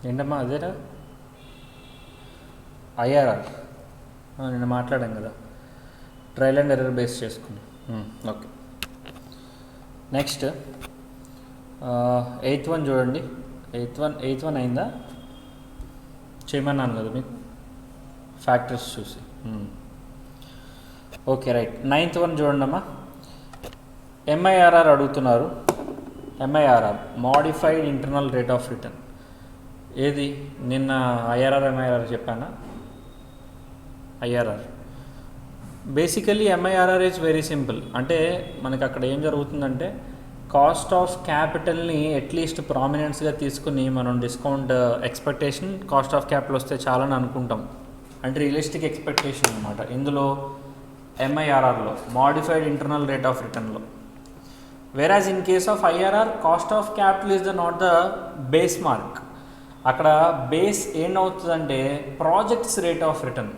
ఏంటమ్మా అదేరా ఐఆర్ఆర్ నిన్న మాట్లాడాం కదా, ట్రయల్ అండ్ ఎర్రర్ బేస్ చేసుకుని. ఓకే, నెక్స్ట్ 8th వన్ చూడండి. ఎయిత్ వన్ అయిందా చేయమన్నాను కదా మీకు ఫ్యాక్టర్స్ చూసి. Okay right. 9th వన్ చూడండి అమ్మా. ఎంఐఆర్ఆర్ అడుగుతున్నారు. MIRR modified internal rate of return. ఏది నిన్న ఐఆర్ఆర్ ఎంఐఆర్ఆర్ చెప్పానా? IRR basically MIRR is very simple. అంటే మనకి అక్కడ ఏం జరుగుతుందంటే కాస్ట్ ఆఫ్ క్యాపిటల్ని అట్లీస్ట్ ప్రామినెన్స్గా తీసుకుని మనం discount expectation cost of capital వస్తే చాలని అనుకుంటాం. అంటే రియలిస్టిక్ ఎక్స్పెక్టేషన్ అనమాట. ఇందులో ఎంఐఆర్ఆర్లో మోడిఫైడ్ ఇంటర్నల్ రేట్ ఆఫ్ రిటర్న్లో. Whereas in case of IRR cost of capital is not the base mark. అక్కడ బేస్ ఏంటవుతుందంటే ప్రాజెక్ట్స్ రేట్ ఆఫ్ రిటర్న్.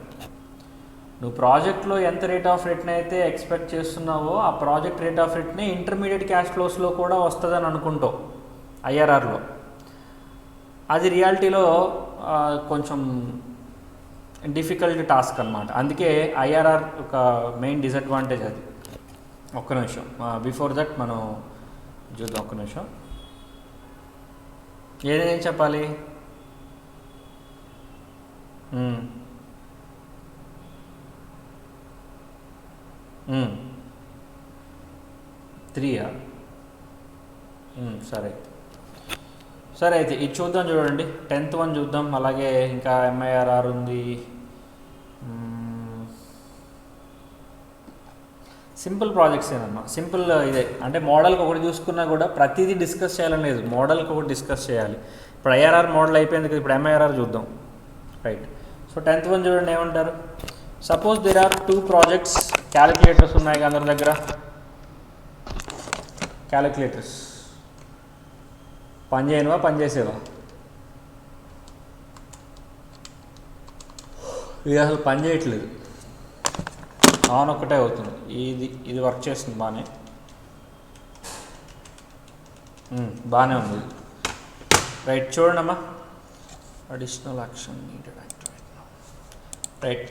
నువ్వు ప్రాజెక్ట్లో ఎంత రేట్ ఆఫ్ రిటర్న్ అయితే ఎక్స్పెక్ట్ చేస్తున్నావో ఆ ప్రాజెక్ట్ రేట్ ఆఫ్ రిటర్నే ఇంటర్మీడియట్ క్యాష్ ఫ్లోస్లో కూడా వస్తుందని అనుకుంటావు ఐఆర్ఆర్లో. అది రియాలిటీలో కొంచెం డిఫికల్ట్ టాస్క్ అనమాట. అందుకే ఐఆర్ఆర్ ఒక మెయిన్ డిసడ్వాంటేజ్ అది. ఒక్క నిమిషం, బిఫోర్ దట్ మనం చూద్దాం. ఒక్క నిమిషం, ఏదేం చెప్పాలి? 3 సరే అయితే ఇది చూద్దాం. చూడండి 10th వన్ చూద్దాం. అలాగే ఇంకా ఎంఐఆర్ఆర్ ఉంది. సింపుల్ ప్రాజెక్ట్స్ ఏనమ్మా, సింపుల్ ఇదే. అంటే మోడల్కి ఒకటి చూసుకున్నా కూడా ప్రతిదీ డిస్కస్ చేయాలని లేదు, మోడల్కి ఒకటి డిస్కస్ చేయాలి. ఇప్పుడు ఐఆర్ఆర్ మోడల్ అయిపోయింది కదా, ఇప్పుడు ఎంఐఆర్ఆర్ చూద్దాం. రైట్. సో 10th వన్ చూడండి ఏమంటారు. Suppose there are 2 projects. Calculators ఉన్నాయి అందరి దగ్గర. క్యాలిక్యులేటర్స్ పనిచేయనివా పనిచేసేవా? ఇది అసలు పని చేయట్లేదు, ఆన్ ఒక్కటే అవుతుంది. ఇది వర్క్ చేస్తుంది బాగానే ఉంది. రైట్, చూడండి అమ్మా. Additional action needed. Right.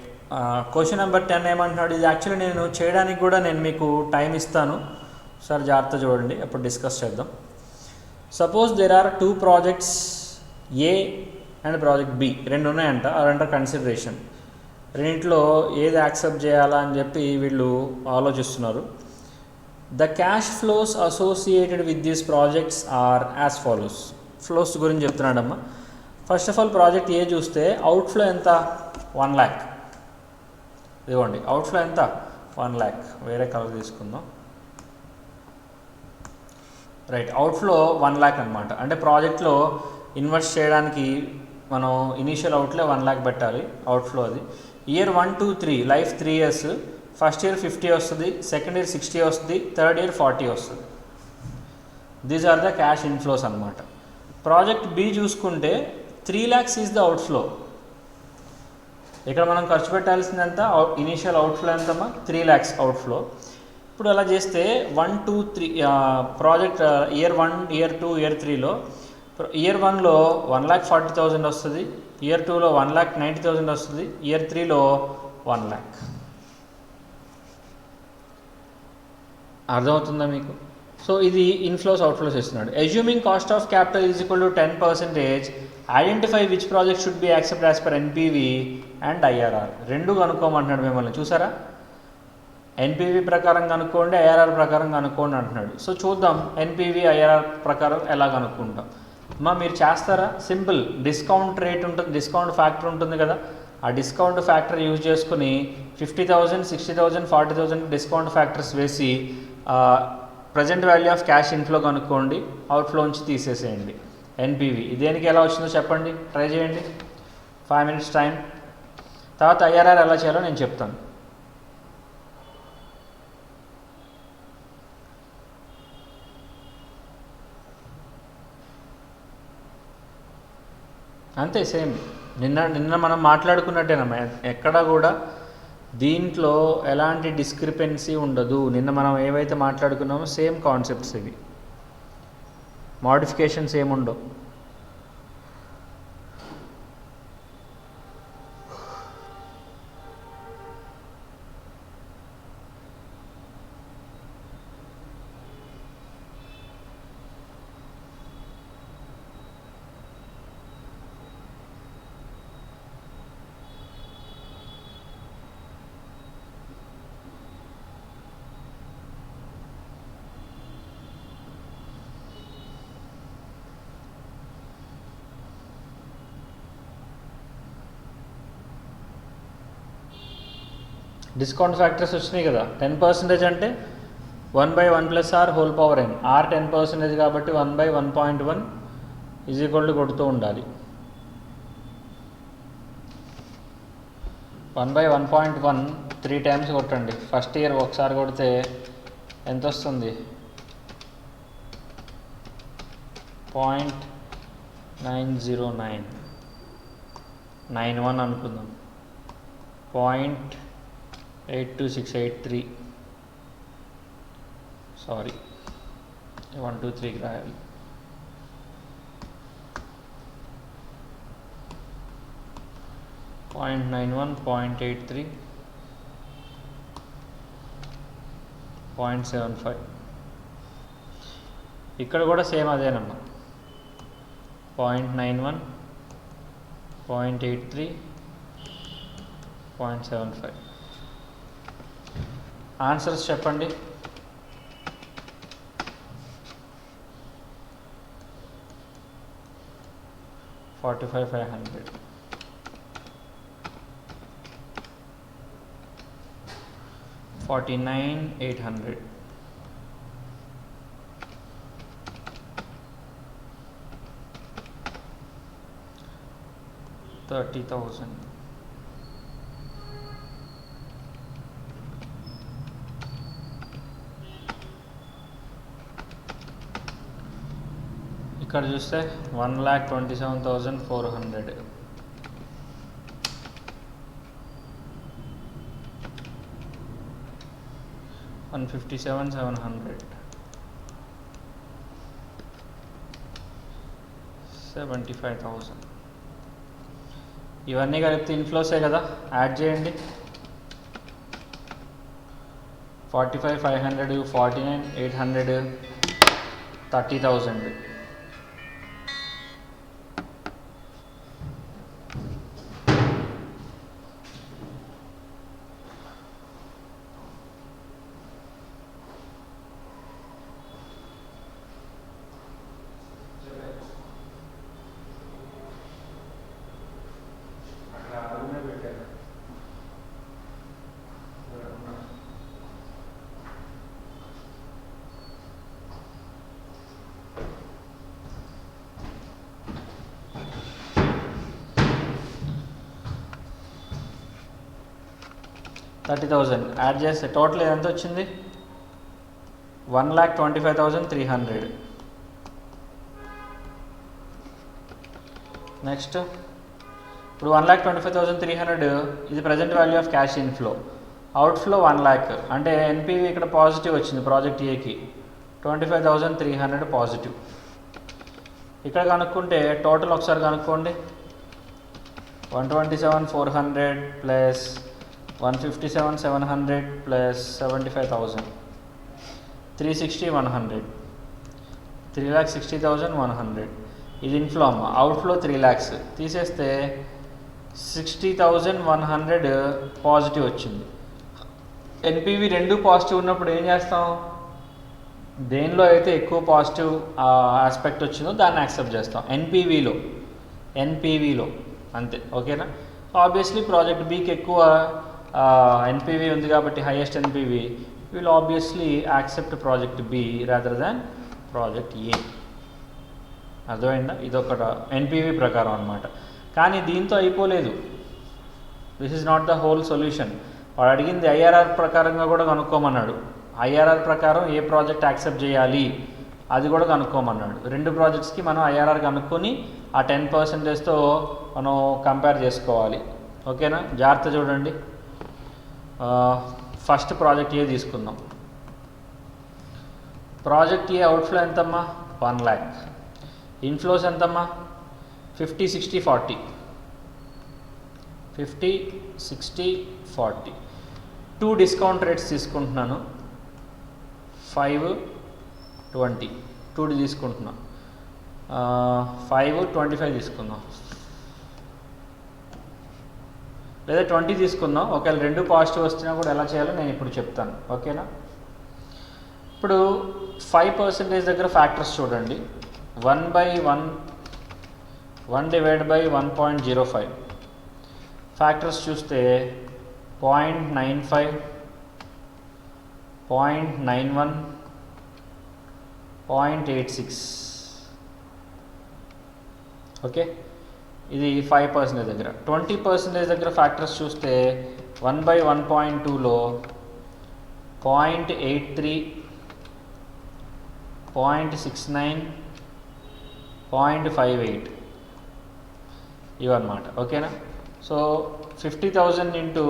Question number 10 ఏమంటున్నాడు. ఇది యాక్చువల్లీ నేను చేయడానికి కూడా నేను మీకు టైం ఇస్తాను సార్, జాగ్రత్త చూడండి, అప్పుడు డిస్కస్ చేద్దాం. Suppose there are 2 projects A and project B, 2 ఉన్నాయంట. Are under consideration. రెండింటిలో ఏది యాక్సెప్ట్ చేయాలా అని చెప్పి వీళ్ళు ఆలోచిస్తున్నారు. The cash flows associated with these projects are as follows. Flows గురించి చెప్తున్నాడమ్మా. First of all project A చూస్తే అవుట్ఫ్లో ఎంత? 1 lakh. ఇదిగోండి అవుట్ఫ్లో ఎంత? 1 lakh. వేరే కలర్ తీసుకుందాం. రైట్, అవుట్ఫ్లో 1 lakh అనమాట. అంటే ప్రాజెక్ట్లో ఇన్వెస్ట్ చేయడానికి మనం ఇనీషియల్ అవుట్లే 1 lakh పెట్టాలి, అవుట్ఫ్లో అది. Year 1, 2, 3 life 3 years. First year 50 వస్తుంది, సెకండ్ ఇయర్ 60 వస్తుంది, థర్డ్ ఇయర్ 40 వస్తుంది. These are the cash inflows అనమాట. ప్రాజెక్ట్ బి చూసుకుంటే 3 lakhs ఈజ్ ద అవుట్ఫ్లో. ఇక్కడ మనం ఖర్చు పెట్టాల్సింది ఎంత? ఇనీషియల్ అవుట్ఫ్లో ఎంతమ్మా? 3 lakhs అవుట్ఫ్లో. ఇప్పుడు అలా చేస్తే 1, 2, 3 ప్రాజెక్ట్ ఇయర్ 1, ఇయర్ 2, ఇయర్ 3లో ఇయర్ 1లో 1,40,000 వస్తుంది, ఇయర్ 2లో 1,90,000 వస్తుంది, ఇయర్ 3లో 1 lakh. అర్థమవుతుందా మీకు? సో ఇది ఇన్ఫ్లోస్ అవుట్ఫ్లోస్ ఇస్తున్నాడు. Assuming cost of capital is equal to 10%, identify which project should be accept as per NPV and IRR. 2 కనుక్కోమంటున్నాడు మిమ్మల్ని. చూసారా? ఎన్పివి ప్రకారం కనుక్కోండి, ఐఆర్ఆర్ ప్రకారం కనుక్కోండి అంటున్నాడు. సో చూద్దాం ఎన్పివి ఐఆర్ఆర్ ప్రకారం ఎలా కనుక్కుంటాం. మీరు చేస్తారా? సింపుల్. డిస్కౌంట్ రేట్ ఉంటుంది, డిస్కౌంట్ ఫ్యాక్టర్ ఉంటుంది కదా, ఆ డిస్కౌంట్ ఫ్యాక్టర్ యూజ్ చేసుకుని 50,000, 60,000, 40,000 డిస్కౌంట్ ఫ్యాక్టర్స్ వేసి present value of cash inflow కనుక్కోండి, అవుట్ఫ్లో నుంచి తీసేసేయండి. ఎన్పివి దేనికి ఎలా వచ్చిందో చెప్పండి, ట్రై చేయండి. 5 minutes టైం. తర్వాత ఐఆర్ఆర్ ఎలా చేయాలో నేను చెప్తాను. అంతే, సేమ్ నిన్న మనం మాట్లాడుకున్నట్టేనమ్మా. ఎక్కడా కూడా దీంట్లో ఎలాంటి డిస్క్రిపెన్సీ ఉండదు. నిన్న మనం ఏవైతే మాట్లాడుకున్నామో సేమ్ కాన్సెప్ట్స్ ఇవి, మోడిఫికేషన్స్ ఏముండవు. డిస్కౌంట్ ఫ్యాక్టర్స్ వచ్చినాయి కదా. 10% అంటే 1/1 + r whole power n. r 10% కాబట్టి 1/1.1 = కొడుతూ ఉండాలి. 1/1.1 3 టైమ్స్ కొట్టండి. ఫస్ట్ ఇయర్ ఒకసారి కొడితే ఎంత వస్తుంది? 0.90991 అనుకుందాం. 0.82683 సారీ 1 2 3కి రాయాలి. 0.91 0.83 0.75. ఇక్కడ కూడా సేమ్ అదేనమ్మా. 0.91 0.83 0.75. ఆన్సర్స్ చెప్పండి. $45,500. 49,800. 30,000. ఇక్కడ చూస్తే 1,27,400. 157,700. 75,000. ఇవన్నీ కలిపితే ఇన్ఫ్లోసే కదా, యాడ్ చేయండి. 45,500 49,800 30,000. $30,000 యాడ్ చేస్తే టోటల్ ఎంత వచ్చింది? 1,25,300. నెక్స్ట్ ఇప్పుడు 1,25,300 ఇది present value of cash inflow. Outflow 1 lakh అంటే ఎన్పివి ఇక్కడ పాజిటివ్ వచ్చింది ప్రాజెక్ట్ ఏకి. 25,300 పాజిటివ్. ఇక్కడ కనుక్కుంటే టోటల్ ఒకసారి కనుక్కోండి. 127,400 ప్లస్ 157,700 ప్లస్ 75,000 360,100 3,60,100. ఇది ఇన్ఫ్లో అమ్మ. అవుట్ఫ్లో 3 lakhs తీసేస్తే 60,100 పాజిటివ్ వచ్చింది. ఎన్పివి రెండు పాజిటివ్ ఉన్నప్పుడు ఏం చేస్తాం? దేనిలో అయితే ఎక్కువ పాజిటివ్ ఆస్పెక్ట్ వచ్చిందో దాన్ని యాక్సెప్ట్ చేస్తాం. ఎన్పివిలో అంతే. ఓకేనా? ఆబ్వియస్లీ ప్రాజెక్ట్ బికి ఎక్కువ ఎన్పివి ఉంది కాబట్టి highest NPV will obviously accept project B rather than project A. అర్థమైందా? ఇదొకట ఎన్పివి ప్రకారం అనమాట. కానీ దీంతో అయిపోలేదు. This is not the whole solution. వాడు అడిగింది ఐఆర్ఆర్ ప్రకారంగా కూడా కనుక్కోమన్నాడు. ఐఆర్ఆర్ ప్రకారం ఏ ప్రాజెక్ట్ యాక్సెప్ట్ చేయాలి అది కూడా కనుక్కోమన్నాడు. రెండు ప్రాజెక్ట్స్కి మనం ఐఆర్ఆర్ కనుక్కొని ఆ 10%తో మనం కంపేర్ చేసుకోవాలి. ఓకేనా? జాగ్రత్త చూడండి. ఫస్ట్ ప్రాజెక్ట్ ఏ తీసుకుందాం. ప్రాజెక్ట్ ఏ అవుట్ఫ్లో ఎంతమ్మా? 1 lakh. ఇన్ఫ్లోస్ ఎంతమ్మా? 50 60 40. 50 60 40. 2 డిస్కౌంట్ రేట్స్ తీసుకుంటున్నాను. 5 20. 2 తీసుకుంటున్నాను. 5 25 తీసుకుందాం, లేదా 20 తీసుకుందాం. ఒకవేళ రెండు పాజిటివ్ వస్తున్నా కూడా ఎలా చేయాలో నేను ఇప్పుడు చెప్తాను. ఓకేనా? ఇప్పుడు 5% దగ్గర ఫ్యాక్టర్స్ చూడండి. 1/1 డివైడ్ బై 1.05 ఫ్యాక్టర్స్ చూస్తే 0.95, 0.91, 0.86. ఓకే, ఇది 5% దగ్గర. 20% దగ్గర ఫ్యాక్టర్స్ చూస్తే 1/1.2లో 0.83, 0.69, 0.58 ఇవన్నమాట. ఓకేనా? సో 50,000 ఇంటూ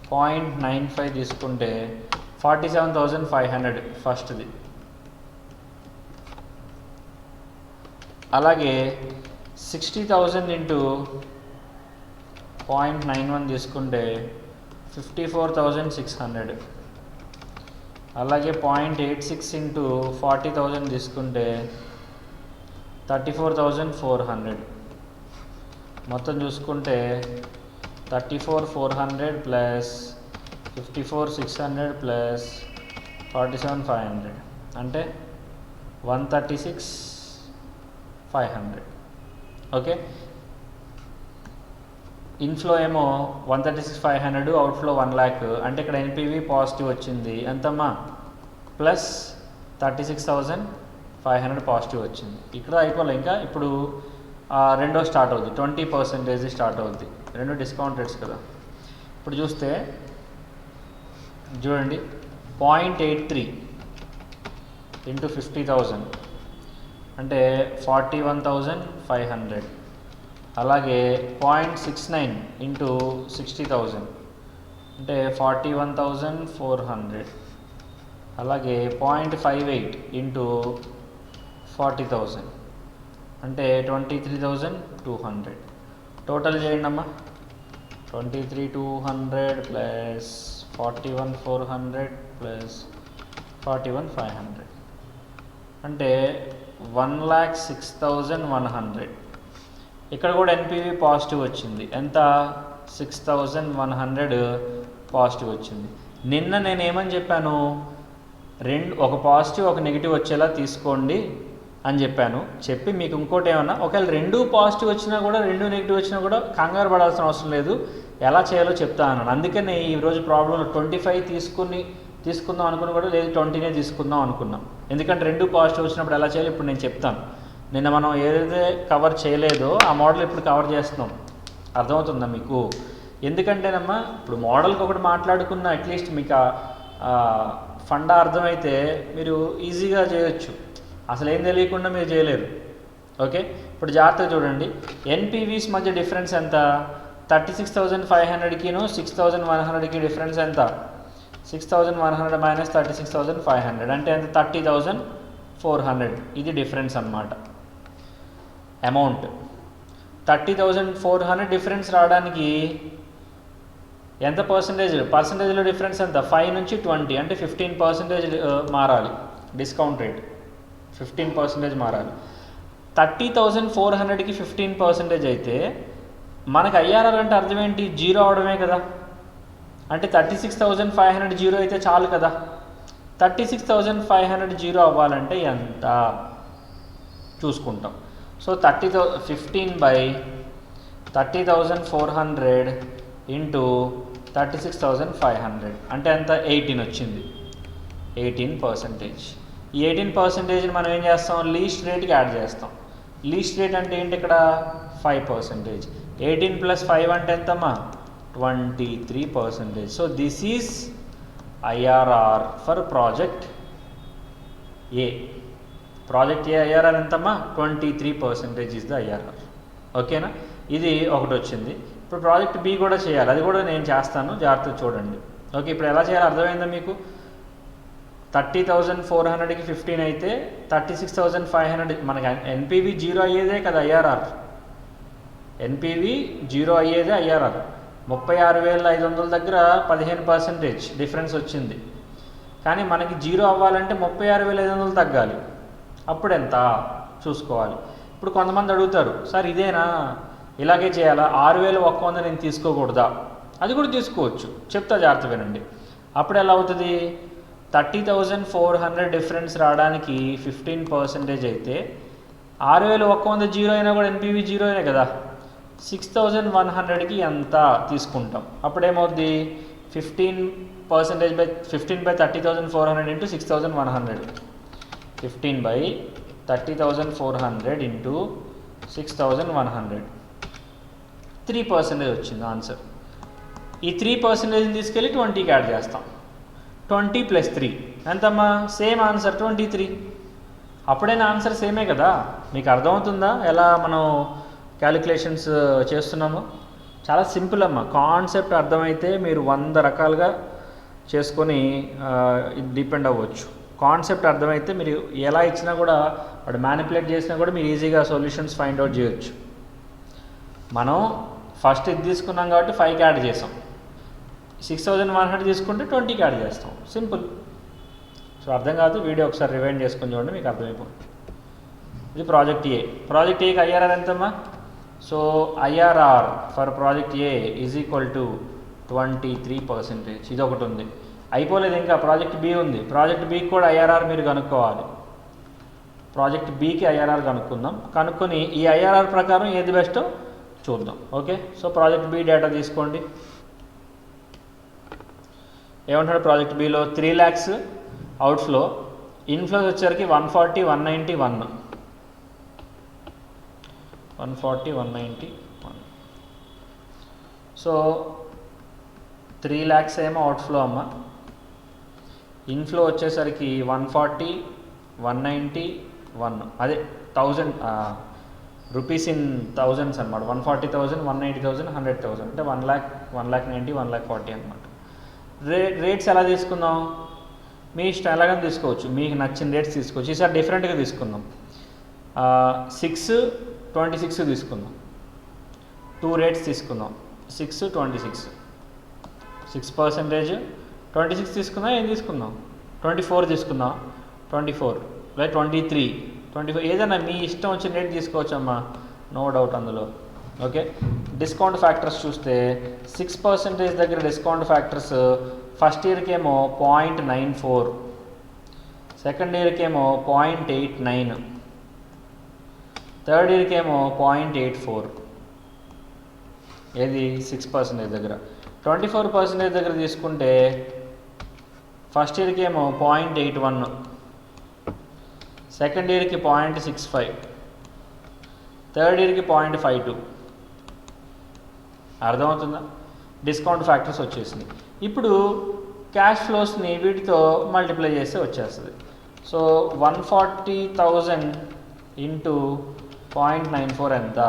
0.95 తీసుకుంటే 47,500 ఫస్ట్ది. అలాగే 60,000 ఇంటూ 0.91 తీసుకుంటే 54,600. అలాగే 0.86 ఇంటూ 40,000 తీసుకుంటే 34,400. మొత్తం చూసుకుంటే 34,400 ప్లస్ 54,600 ప్లస్ 47,500 అంటే 136,500. ఓకే, ఇన్ఫ్లో ఏమో 136,500, అవుట్ఫ్లో 1 lakh. అంటే ఇక్కడ ఎన్పివి పాజిటివ్ వచ్చింది. ఎంతమ్మా? ప్లస్ 36,500 పాజిటివ్ వచ్చింది. ఇక్కడ అయిపోలే ఇంకా. ఇప్పుడు రెండో స్టార్ట్ అవుద్ది, 20% స్టార్ట్ అవుద్ది. రెండు డిస్కౌంట్ రేట్స్ కదా. ఇప్పుడు చూస్తే చూడండి, 0.83 ఇంటూ 50,000 అంటే 41,500. అలాగే 0.69 ఇంటూ 60,000 అంటే 41,400. అలాగే 0.58 ఇంటూ 40,000 అంటే 23,200. టోటల్ చేయండి అమ్మా. 23,200 ప్లస్ 41,400 ప్లస్ 41,500 అంటే 1,06,100. ఇక్కడ కూడా ఎన్పివి పాజిటివ్ వచ్చింది. ఎంత? 6,100 పాజిటివ్ వచ్చింది. నిన్న నేను ఏమని చెప్పాను? ఒక పాజిటివ్ ఒక నెగిటివ్ వచ్చేలా తీసుకోండి అని చెప్పాను. చెప్పి మీకు ఇంకోటి ఏమన్నా, ఒకవేళ రెండు పాజిటివ్ వచ్చినా కూడా రెండు నెగిటివ్ వచ్చినా కూడా కంగారు పడాల్సిన అవసరం లేదు, ఎలా చేయాలో చెప్తా అన్నాను. అందుకనే ఈరోజు ప్రాబ్లంలో 25 తీసుకుందాం అనుకున్నా కూడా లేదు, 20నే తీసుకుందాం అనుకున్నాం. ఎందుకంటే రెండు పాజిటివ్ వచ్చినప్పుడు ఎలా చేయాలి ఇప్పుడు నేను చెప్తాను. నిన్న మనం ఏదైతే కవర్ చేయలేదో ఆ మోడల్ ఇప్పుడు కవర్ చేస్తున్నాం. అర్థమవుతుందా మీకు? ఎందుకంటేనమ్మా ఇప్పుడు మోడల్కి ఒకటి మాట్లాడుకున్న అట్లీస్ట్ మీకు ఫండా అర్థమైతే మీరు ఈజీగా చేయొచ్చు. అసలు ఏం తెలియకుండా మీరు చేయలేరు. ఓకే, ఇప్పుడు జాగ్రత్తగా చూడండి. ఎన్పివిస్ మధ్య డిఫరెన్స్ ఎంత? 36,500కిను 6,100కి డిఫరెన్స్ ఎంత? 6,100 మైనస్ 36,500 అంటే ఎంత? 30,400. ఇది డిఫరెన్స్ అన్నమాట. అమౌంట్ 30,400 డిఫరెన్స్ రావడానికి ఎంత పర్సంటేజ్లో డిఫరెన్స్ ఎంత? 5 నుంచి 20 అంటే 15% మారాలి. డిస్కౌంట్ రేట్ 15% మారాలి. 30,400కి 15% అయితే మనకు ఐఆర్ఆర్ అంటే అర్థం ఏంటి? జీరో అవడమే కదా. అంటే 36,500 జీరో అయితే చాలు కదా. 36,500 జీరో అవ్వాలంటే ఎంత చూసుకుంటాం. సో 15/30,400 ఇంటూ 36,500 అంటే ఎంత? 18 వచ్చింది. 18%. ఈ 18%ని మనం ఏం చేస్తాం? లీస్ట్ రేట్కి యాడ్ చేస్తాం. లీస్ట్ రేట్ అంటే ఏంటి? ఇక్కడ 5%. 18 + 5 అంటే ఎంతమ్మా? 23%. So this is IRR for project A. Project A IRR ఎంతమ్మా? 23% ఈజ్ ద ఐఆర్ఆర్. ఓకేనా? ఇది ఒకటి వచ్చింది. ఇప్పుడు ప్రాజెక్ట్ బి కూడా చేయాలి, అది కూడా నేను చేస్తాను, జాగ్రత్తగా చూడండి. ఓకే, ఇప్పుడు ఎలా చేయాలో అర్థమైందా మీకు? 30,400కి 15 అయితే 36,500 మనకి ఎన్పివి జీరో అయ్యేదే కదా ఐఆర్ఆర్. ఎన్పివి జీరో అయ్యేదే ఐఆర్ఆర్. 36,500 దగ్గర 15% డిఫరెన్స్ వచ్చింది. కానీ మనకి జీరో అవ్వాలంటే 36,500 తగ్గాలి. అప్పుడు ఎంత చూసుకోవాలి. ఇప్పుడు కొంతమంది అడుగుతారు, సార్ ఇదేనా, ఇలాగే చేయాలా, 6,100 నేను తీసుకోకూడదా? అది కూడా తీసుకోవచ్చు, చెప్తా, జాగ్రత్త వినండి. అప్పుడు ఎలా అవుతుంది? 30,400 డిఫరెన్స్ రావడానికి 15% అయితే 6,100 జీరో అయినా కూడా ఎన్పివి జీరో అయినా కదా. 6100కి ఎంత తీసుకుంటాం, అప్పుడేమవుద్ది 15/30,400 ఇంటూ 6100, 15/30,400 ఇంటూ 6100, 3% వచ్చింది ఆన్సర్. ఈ 3% తీసుకెళ్ళి 20కి యాడ్ చేస్తాం. 20 + 3 ఎంతమ్మా? Same answer 23. అప్పుడైనా ఆన్సర్ సేమే కదా. మీకు అర్థమవుతుందా ఎలా మనం క్యాలిక్యులేషన్స్ చేస్తున్నామో? చాలా సింపుల్ అమ్మ. కాన్సెప్ట్ అర్థమైతే మీరు 100 రకాలుగా చేసుకొని డిపెండ్ అవ్వచ్చు. కాన్సెప్ట్ అర్థమైతే మీరు ఎలా ఇచ్చినా కూడా, వాడు మ్యానిపులేట్ చేసినా కూడా మీరు ఈజీగా సొల్యూషన్స్ ఫైండ్ అవుట్ చేయొచ్చు. మనం ఫస్ట్ ఇది తీసుకున్నాం కాబట్టి 5కి యాడ్ చేసాం, 6100 తీసుకుంటే 20కి యాడ్ చేస్తాం. సింపుల్. సో అర్థం కాదు, వీడియో ఒకసారి రివైండ్ చేసుకొని చూడండి, మీకు అర్థమైపోతుంది. ఇది ప్రాజెక్ట్ ఏ. ప్రాజెక్ట్ ఏకి ఐఆర్ఆర్ ఎంతమ్మా? So IRR for project A is equal to 23%. ఇది ఒకటి ఉంది. అయిపోలేదు, ఇంకా ప్రాజెక్ట్ బి ఉంది. ప్రాజెక్ట్ బికి కూడా ఐఆర్ఆర్ మీరు కనుక్కోవాలి. ప్రాజెక్ట్ బికి ఐఆర్ఆర్ కనుక్కుందాం. కనుక్కొని ఈ ఐఆర్ఆర్ ప్రకారం ఏది బెస్టో చూద్దాం. Okay, so project B data తీసుకోండి. ఏమంటాడు ప్రాజెక్ట్ బిలో? 3 lakhs అవుట్ఫ్లో, ఇన్ఫ్లోస్ వచ్చేసరికి 140, 191, 140, 191. సో 3 lakhs ఏమో అవుట్ఫ్లో అమ్మ, ఇన్ఫ్లో వచ్చేసరికి 140, 191, అదే 1000 రూపీస్ ఇన్ థౌజండ్స్ అనమాట. 140,000, 190,000, 100,000 అంటే 1 lakh, 190, 140 అనమాట. రేట్స్ ఎలా తీసుకుందాం? మీ ఇష్టం, ఎలాగని తీసుకోవచ్చు, మీకు నచ్చిన రేట్స్ తీసుకోవచ్చు. ఈసారి డిఫరెంట్గా తీసుకుందాం. 6, 26 తీసుకుందాం. 2 రేట్స్ తీసుకుందాం. 6, 26, 6%, 26 తీసుకుందాం. ఏం తీసుకుందాం? 24 తీసుకుందాం. 24 లేదా 23, 24 ఏదైనా మీ ఇష్టం వచ్చిన రేట్ తీసుకోవచ్చమ్మా, నో డౌట్ అందులో. ఓకే, డిస్కౌంట్ ఫ్యాక్టర్స్ చూస్తే 6% దగ్గర డిస్కౌంట్ ఫ్యాక్టర్స్ ఫస్ట్ ఇయర్కి ఏమో 0.94, సెకండ్ ఇయర్కి ఏమో 0.89, థర్డ్ ఇయర్కి ఏమో 0.84. ఏది? 6% దగ్గర. 24% దగ్గర తీసుకుంటే ఫస్ట్ ఇయర్కి ఏమో 0.81, సెకండ్ ఇయర్కి 0.65, థర్డ్ ఇయర్కి 0.52. అర్థమవుతుందా? డిస్కౌంట్ ఫ్యాక్టర్స్ వచ్చేసింది. ఇప్పుడు క్యాష్ ఫ్లోస్ని వీటితో మల్టిప్లై చేస్తే వచ్చేస్తుంది. సో 140,000 ఇంటూ 0.94 ఎంత?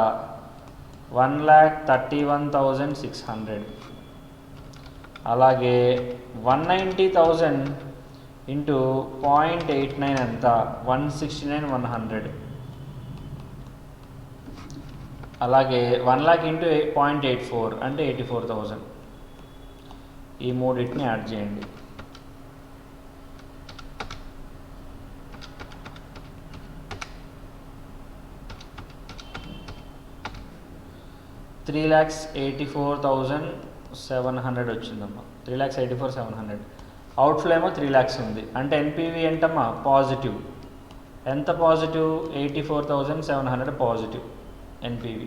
1,31,600. అలాగే 190,000 ఇంటూ 0.89 ఎంత? 169,100. అలాగే 1 lakh ఇంటూ 0.84 అంటే 84,000. ఈ మూడింటిని యాడ్ చేయండి. $3,84,700 వచ్చిందమ్మా. 3,84,700. అవుట్ఫ్లో ఏమో 3 lakhs ఉంది. అంటే ఎన్పివి ఏంటమ్మా? పాజిటివ్. ఎంత పాజిటివ్? 84,700 positive NPV.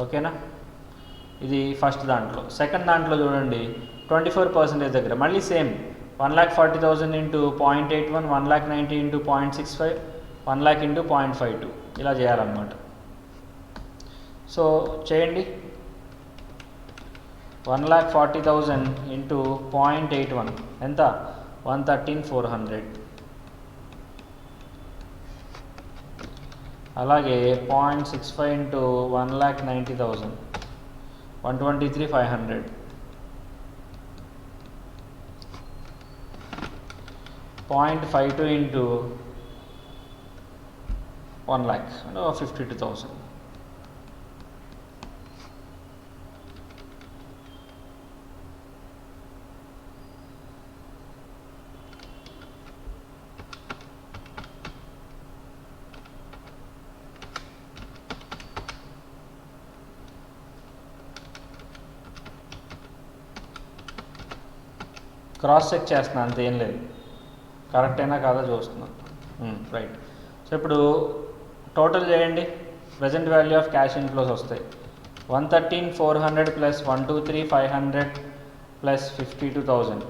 ఓకేనా? ఇది ఫస్ట్ దాంట్లో. సెకండ్ దాంట్లో చూడండి, 24% దగ్గర మళ్ళీ same 1,40,000 into 0.81, 1,90,000 into 0.65, 1 lakh into 0.52 ఇలా చేయాలన్నమాట. సో చేయండి. 1,40,000 ఇంటూ 0.81 ఎంత? 113,400. అలాగే 0.65 into 1,90,000 123,500. 0.52 into 1 lakh 52,000. Cross check చేస్తున్నా, అంతేం లేదు. కరెక్ట్ అయినా కాదా చూస్తున్నా. రైట్. సో ఇప్పుడు టోటల్ చేయండి. Present value of cash inflows వస్తాయి. 113,400 ప్లస్ 123,500 ప్లస్ 52,000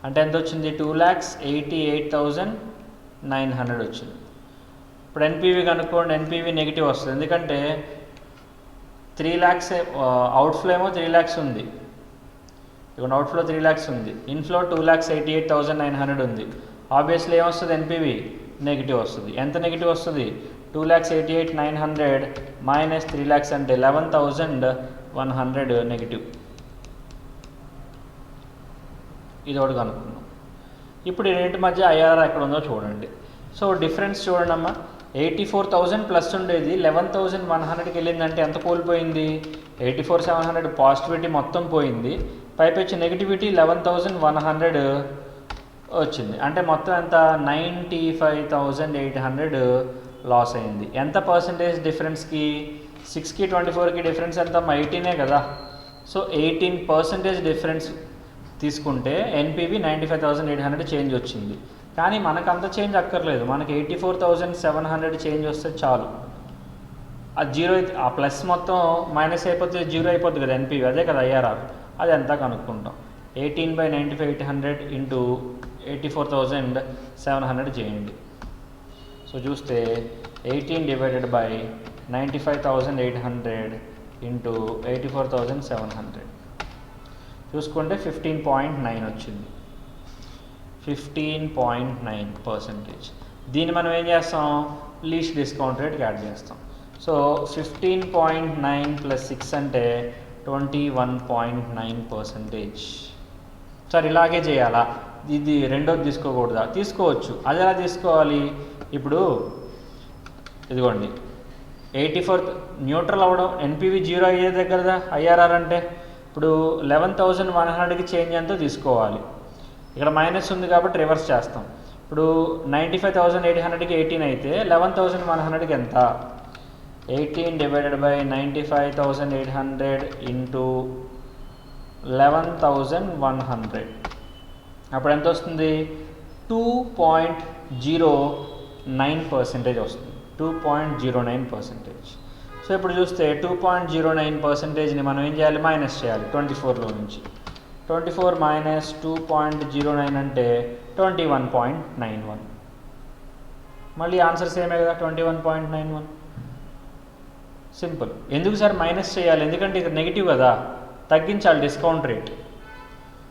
అంటే ఎంత వచ్చింది? 2,88,900 వచ్చింది. ఇప్పుడు ఎన్పివి కనుక్కోండి. ఎన్పివి నెగిటివ్ వస్తుంది, ఎందుకంటే 3 lakhs అవుట్ఫ్లో ఏమో 3 lakhs ఉంది. ఇక్కడ అవుట్ఫ్లో 3 lakhs ఉంది, ఇన్ఫ్లో 2,88,900 ఉంది. ఆబ్వియస్లీ ఏమొస్తుంది? ఎన్పివి నెగిటివ్ వస్తుంది. ఎంత నెగిటివ్ వస్తుంది? 2,88,900 మైనస్ 3 lakhs అంటే 11,100 నెగిటివ్. ఇది ఒకటి కనుక్కున్నాం. ఇప్పుడు ఈ రెండింటి మధ్య ఐఆర్ఆర్ ఎక్కడ ఉందో చూడండి. సో డిఫరెన్స్ చూడండి అమ్మా, 84,000 ప్లస్ ఉండేది 11,100కి వెళ్ళిందంటే ఎంత కోల్పోయింది? 84,700 పాజిటివిటీ మొత్తం పోయింది, పైపెచ్చి నెగిటివిటీ 11,100 వచ్చింది. అంటే మొత్తం ఎంత? 95,800 లాస్ అయింది. ఎంత పర్సంటేజ్ డిఫరెన్స్కి? 6కి 24కి డిఫరెన్స్ ఎంత? 18 కదా. సో 18% డిఫరెన్స్ తీసుకుంటే ఎన్పివి 95,800 చేంజ్ వచ్చింది. కానీ మనకు అంత చేంజ్ అక్కర్లేదు, మనకి 84,700 చేంజ్ వస్తే చాలు. ఆ జీరో అయితే ఆ ప్లస్ మొత్తం మైనస్ అయిపోతే జీరో అయిపోద్ది కదా ఎన్పివి, అదే కదా ఐఆర్ఆర్. అది ఎంత కనుక్కుంటాం. 18/95,800 ఇంటూ 84,700 చేయండి. సో చూస్తే 18 డివైడెడ్ బై 95,800 ఇంటూ 84,700 చూసుకుంటే 15.9 వచ్చింది. 15.9%. దీన్ని మనం ఏం చేస్తాం? లీస్ట్ డిస్కౌంట్ రేట్కి యాడ్ చేస్తాం. సో 15.9 ప్లస్ 6 అంటే 21.9%. సార్ ఇలాగే చేయాలా? ఇది రెండోది తీసుకోకూడదా? తీసుకోవచ్చు. అది ఎలా తీసుకోవాలి? ఇప్పుడు ఇదిగోండి, 84 న్యూట్రల్ అవ్వడం, ఎన్పివి జీరో అయ్యే దగ్గరదా ఐఆర్ఆర్ అంటే. ఇప్పుడు 11,100కి చేంజ్ ఎంతో తీసుకోవాలి. ఇక్కడ మైనస్ ఉంది కాబట్టి రివర్స్ చేస్తాం. ఇప్పుడు 95,800కి 18 అయితే 11,100కి ఎంత? 18 డివైడెడ్ బై 95,800 ఇంటూ 11,100 అప్పుడు ఎంత వస్తుంది? 2.09% వస్తుంది. 2.09%. సో ఇప్పుడు చూస్తే 2.09%ని మనం ఏం చేయాలి? మైనస్ చేయాలి 24లో నుంచి. 24 మైనస్ 2.09 అంటే 21.91. మళ్ళీ ఆన్సర్ సేమే కదా, 21.91. సింపుల్. ఎందుకు సార్ మైనస్ చేయాలి? ఎందుకంటే ఇక్కడ నెగిటివ్ కదా, తగ్గించాలి డిస్కౌంట్ రేట్.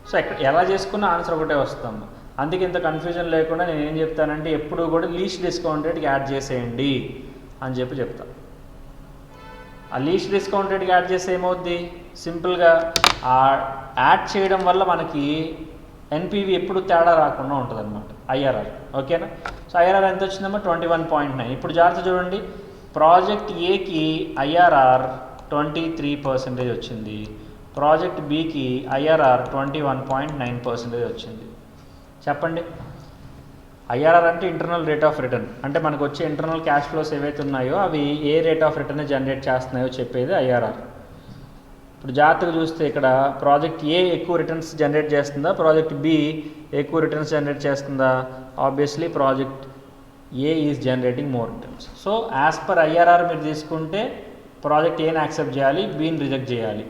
సో ఎలా చేసుకున్న ఆన్సర్ ఒకటే వస్తాం. అందుకే ఇంత కన్ఫ్యూజన్ లేకుండా నేను ఏం చెప్తానంటే, ఎప్పుడు కూడా లీస్ట్ డిస్కౌంట్ రేట్కి యాడ్ చేసేయండి అని చెప్తాను. ఆ లీస్ట్ డిస్కౌంట్ రేట్కి యాడ్ చేస్తే ఏమవుద్ది? సింపుల్గా ఆ యాడ్ చేయడం వల్ల మనకి ఎన్పివి ఎప్పుడు తేడా రాకుండా ఉంటుంది అనమాట ఐఆర్ఆర్. ఓకేనా? సో ఐఆర్ఆర్ ఎంత వచ్చిందమ్మా? 21.9. ఇప్పుడు జాగ్రత్త చూడండి, ప్రాజెక్ట్ ఏకి ఐఆర్ఆర్ 23% వచ్చింది, ప్రాజెక్ట్ బికి ఐఆర్ఆర్ 21.9% వచ్చింది. చెప్పండి, ఐఆర్ఆర్ అంటే ఇంటర్నల్ రేట్ ఆఫ్ రిటర్న్, అంటే మనకు వచ్చే ఇంటర్నల్ క్యాష్ ఫ్లోస్ ఏవైతే ఉన్నాయో అవి ఏ రేట్ ఆఫ్ రిటర్న్ జనరేట్ చేస్తున్నాయో చెప్పేది ఐఆర్ఆర్. ఇప్పుడు జాగ్రత్తగా చూస్తే ఇక్కడ ప్రాజెక్ట్ ఏ ఎక్కువ రిటర్న్స్ జనరేట్ చేస్తుందా, ప్రాజెక్ట్ బి ఎక్కువ రిటర్న్స్ జనరేట్ చేస్తుందా? Obviously project A is generating more returns. So as per IRR మీరు తీసుకుంటే ప్రాజెక్ట్ ఏని యాక్సెప్ట్ చేయాలి, బిని రిజెక్ట్ చేయాలి.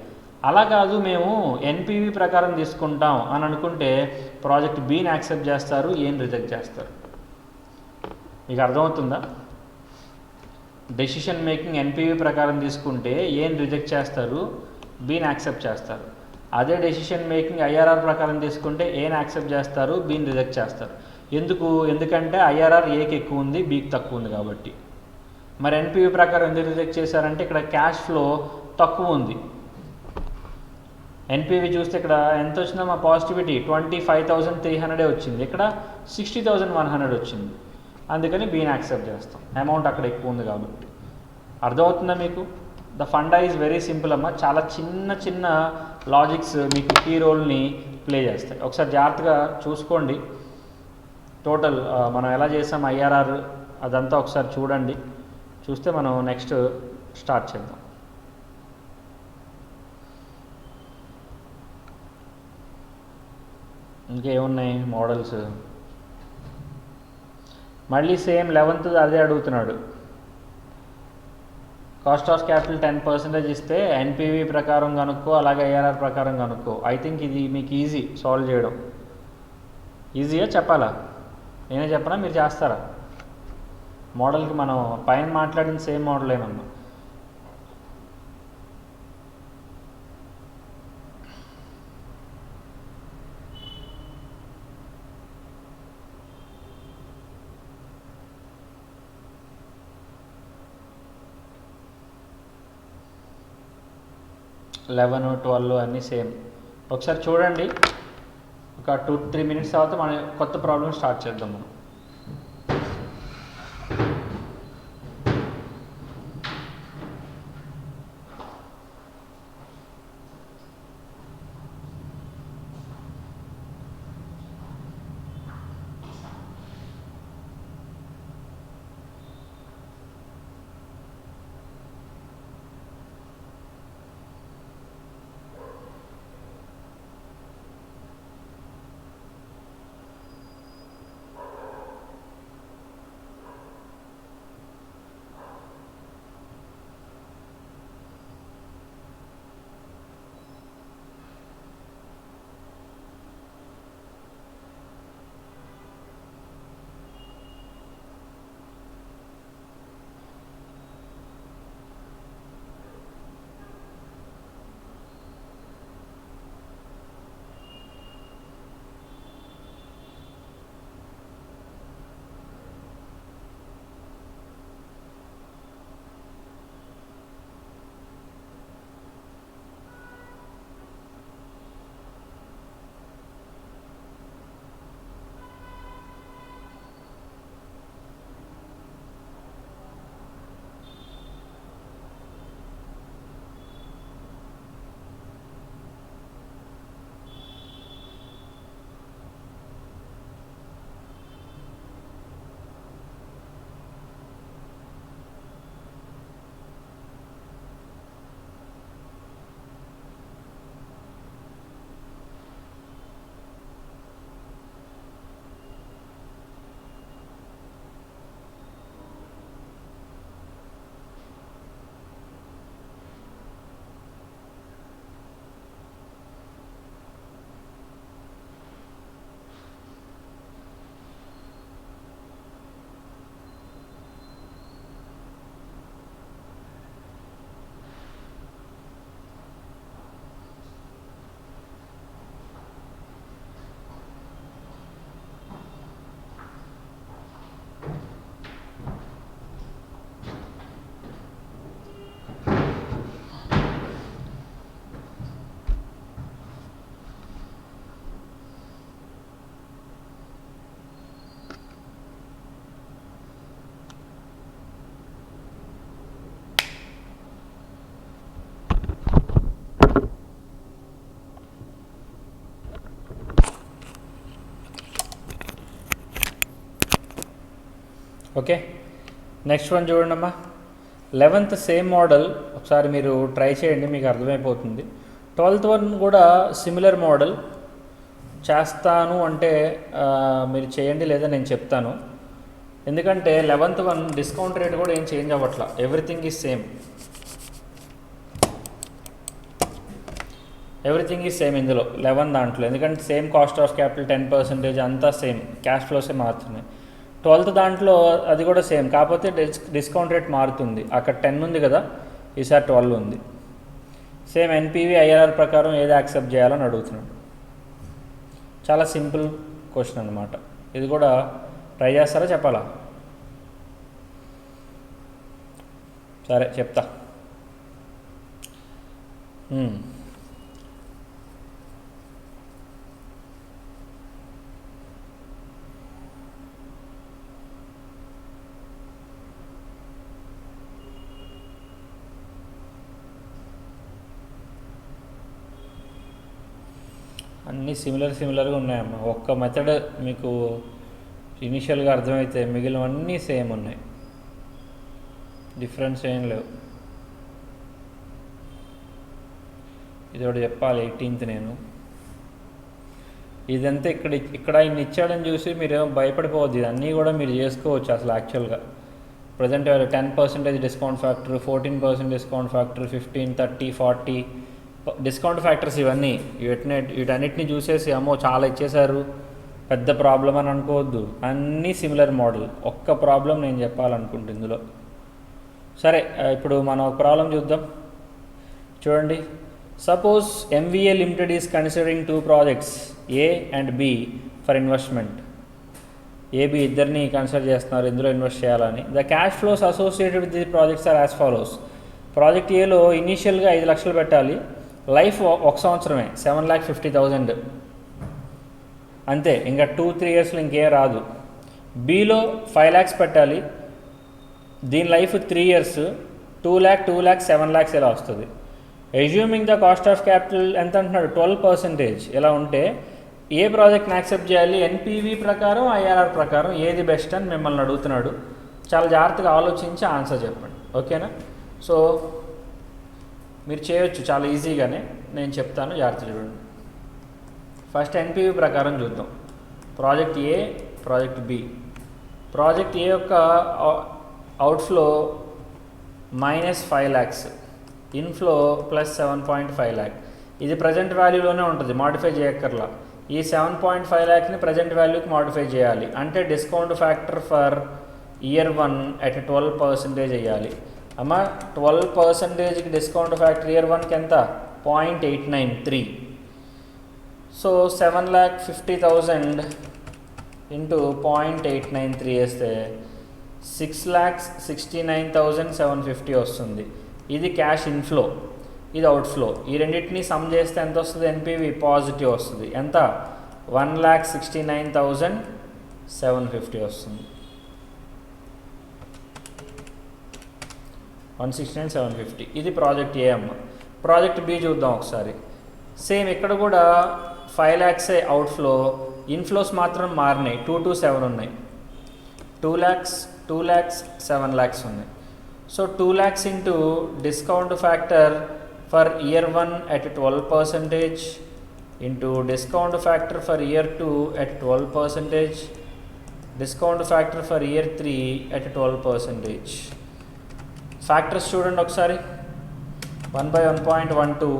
అలా కాదు మేము ఎన్పివి ప్రకారం తీసుకుంటాం అని అనుకుంటే ప్రాజెక్ట్ బిని యాక్సెప్ట్ చేస్తారు, ఏని రిజెక్ట్ చేస్తారు. మీకు అర్థమవుతుందా? డెసిషన్ మేకింగ్ ఎన్పివి ప్రకారం తీసుకుంటే ఏని రిజెక్ట్ చేస్తారు, బిని యాక్సెప్ట్ చేస్తారు. అదే డెసిషన్ మేకింగ్ ఐఆర్ఆర్ ప్రకారం తీసుకుంటే ఏని యాక్సెప్ట్ చేస్తారు, బిని రిజెక్ట్ చేస్తారు. ఎందుకంటే ఐఆర్ఆర్ ఏకి ఎక్కువ ఉంది, బికి తక్కువ ఉంది కాబట్టి. మరి ఎన్పివి ప్రకారం ఎందుకు రిజెక్ట్ చేశారంటే ఇక్కడ క్యాష్ ఫ్లో తక్కువ ఉంది. ఎన్పివి చూస్తే ఇక్కడ ఎంత వచ్చిందో మా పాజిటివిటీ 25,300 వచ్చింది, ఇక్కడ 60,100 వచ్చింది. అందుకని బీని యాక్సెప్ట్ చేస్తాం, అమౌంట్ అక్కడ ఎక్కువ ఉంది కాబట్టి. అర్థమవుతుందా మీకు? The funda is very simple అమ్మ. చాలా చిన్న చిన్న లాజిక్స్ మీకు కీ రోల్ని ప్లే చేస్తాయి. ఒకసారి జాగ్రత్తగా చూసుకోండి. టోటల్ మనం ఎలా చేసాం ఐఆర్ఆర్ అదంతా ఒకసారి చూడండి. చూస్తే మనం నెక్స్ట్ స్టార్ట్ చేద్దాం. ఇంకేమున్నాయి మోడల్స్? మళ్ళీ సేమ్ 11th అదే అడుగుతున్నాడు. కాస్ట్ ఆఫ్ క్యాపిటల్ 10% ఇస్తే ఎన్పివి ప్రకారం కనుక్కో, అలాగే ఐఆర్ఆర్ ప్రకారం కనుక్కో. ఐ థింక్ ఇది మీకు ఈజీ సాల్వ్ చేయడం. ఈజీగా చెప్పాలా, నేనే చెప్పనా మీరు చేస్తారా? మోడల్కి మనం పైన మాట్లాడిన సేమ్ మోడలేనమ్మా. లెవెన్ 12 అన్నీ సేమ్. ఒకసారి చూడండి, ఒక 2-3 మినిట్స్ తర్వాత మనం కొత్త ప్రాబ్లమ్ స్టార్ట్ చేద్దాం మనం. ఓకే, నెక్స్ట్ వన్ చూడండి అమ్మా. 11th సేమ్ మోడల్, ఒకసారి మీరు ట్రై చేయండి, మీకు అర్థమైపోతుంది. 12th వన్ కూడా సిమిలర్ మోడల్ చేస్తాను అంటే మీరు చేయండి, లేదా నేను చెప్తాను. ఎందుకంటే 11th వన్ డిస్కౌంట్ రేట్ కూడా ఏం చేంజ్ అవ్వట్లా, everything is same. Everything is same ఇందులో 11 దాంట్లో, ఎందుకంటే సేమ్ కాస్ట్ ఆఫ్ క్యాపిటల్ 10% అంతా సేమ్, క్యాష్ ఫ్లోసే మారుతున్నాయి. 12th దాంట్లో అది కూడా సేమ్, కాకపోతే డిస్కౌంట్ రేట్ మారుతుంది. అక్కడ 10 ఉంది కదా, ఈసారి 12 ఉంది. సేమ్ ఎన్పివి ఐఆర్ఆర్ ప్రకారం ఏది యాక్సెప్ట్ చేయాలని అడుగుతున్నాడు. చాలా సింపుల్ క్వశ్చన్ అనమాట. ఇది కూడా ట్రై చేస్తారా చెప్పాలా? సరే చెప్తా. అన్నీ సిమిలర్గా ఉన్నాయమ్మా. ఒక్క మెథడ్ మీకు ఇనిషియల్గా అర్థమైతే మిగిలినవన్నీ సేమ్ ఉన్నాయి, డిఫరెన్స్ ఏం లేవు. ఇది ఒకటి చెప్పాలి 18th నేను. ఇదంతా ఇక్కడ ఇన్ని ఇచ్చాడని చూసి మీరేమో భయపడిపోవద్దు, ఇదన్నీ కూడా మీరు చేసుకోవచ్చు అసలు యాక్చువల్గా. Present value 10% discount factor, 14% discount factor, 15, 30, 40 discount factors ఇవన్నీ. వీటన్నిటిని చూసేసి అమ్మో చాలా ఇచ్చేశారు పెద్ద ప్రాబ్లం అని అనుకోవద్దు. అన్నీ సిమిలర్ మోడల్. ఒక్క ప్రాబ్లం నేను చెప్పాలనుకుంటుంది ఇందులో. సరే, ఇప్పుడు మనం ఒక ప్రాబ్లం చూద్దాం. చూడండి, suppose MVA limited is considering 2 projects A and B for investment. AB ఇద్దరిని కన్సిడర్ చేస్తున్నారు ఇందులో ఇన్వెస్ట్ చేయాలని. The cash flows associated with the projects are as follows. Project ఏలో ఇనీషియల్గా 5 లక్షలు పెట్టాలి, లైఫ్ 1 సంవత్సరమే, 7,50,000 అంతే, ఇంకా 2-3 ఇయర్స్లో ఇంకేం రాదు. బిలో 5 lakhs పెట్టాలి, దీని life 3 years, 2 lakh, 2 lakh, 7 lakhs ఇలా వస్తుంది. Assuming the cost of capital ఎంత అంటున్నాడు, 12%. ఇలా ఉంటే ఏ ప్రాజెక్ట్ని యాక్సెప్ట్ చేయాలి, ఎన్పివి ప్రకారం ఐఆర్ఆర్ ప్రకారం ఏది బెస్ట్ అని మిమ్మల్ని అడుగుతున్నాడు. చాలా జాగ్రత్తగా ఆలోచించి ఆన్సర్ చెప్పండి, ఓకేనా? సో మీరు చేయొచ్చు చాలా ఈజీగానే, నేను చెప్తాను, జాగ్రత్త చూడండి. ఫస్ట్ ఎన్పివి ప్రకారం చూద్దాం. ప్రాజెక్ట్ ఏ, ప్రాజెక్ట్ బి. ప్రాజెక్ట్ ఏ యొక్క అవుట్ఫ్లో -5 lakhs, ఇన్ఫ్లో +7.5 lakh. ఇది ప్రజెంట్ వాల్యూలోనే ఉంటుంది, మాడిఫై చేయక్కర్లా. ఈ 7.5 lakhని ప్రజెంట్ వాల్యూకి మాడిఫై చేయాలి. అంటే discount factor for year 1 at 12% వేయాలి. అమ్మ 12%కి డిస్కౌంట్ ఫ్యాక్టర్ ఇయర్ 1కి ఎంత, 0.893. సో 7,50,000 ఇంటూ 0.893 వేస్తే 6,69,750 వస్తుంది. ఇది క్యాష్ ఇన్ఫ్లో, ఇది అవుట్ఫ్లో. ఈ రెండింటిని సమ్ చేస్తే ఎంత వస్తుంది, ఎన్పివి పాజిటివ్ వస్తుంది. ఎంత, 1,69,750 వస్తుంది. 169,750. ఇది ప్రాజెక్ట్ ఏ అమ్మ. ప్రాజెక్ట్ బి చూద్దాం ఒకసారి. సేమ్ ఇక్కడ కూడా 5 lakhs అవుట్ఫ్లో, ఇన్ఫ్లోస్ మాత్రం మారినాయి, 2 to 7 ఉన్నాయి. 2 lakhs, 2 lakhs, 7 lakhs ఉన్నాయి. So 2 lakhs into discount factor for year 1 at 12% into discount factor for year 2 at 12%, discount factor for year 3 at 12%. Factors చూడండి ఒకసారి. 1/1.12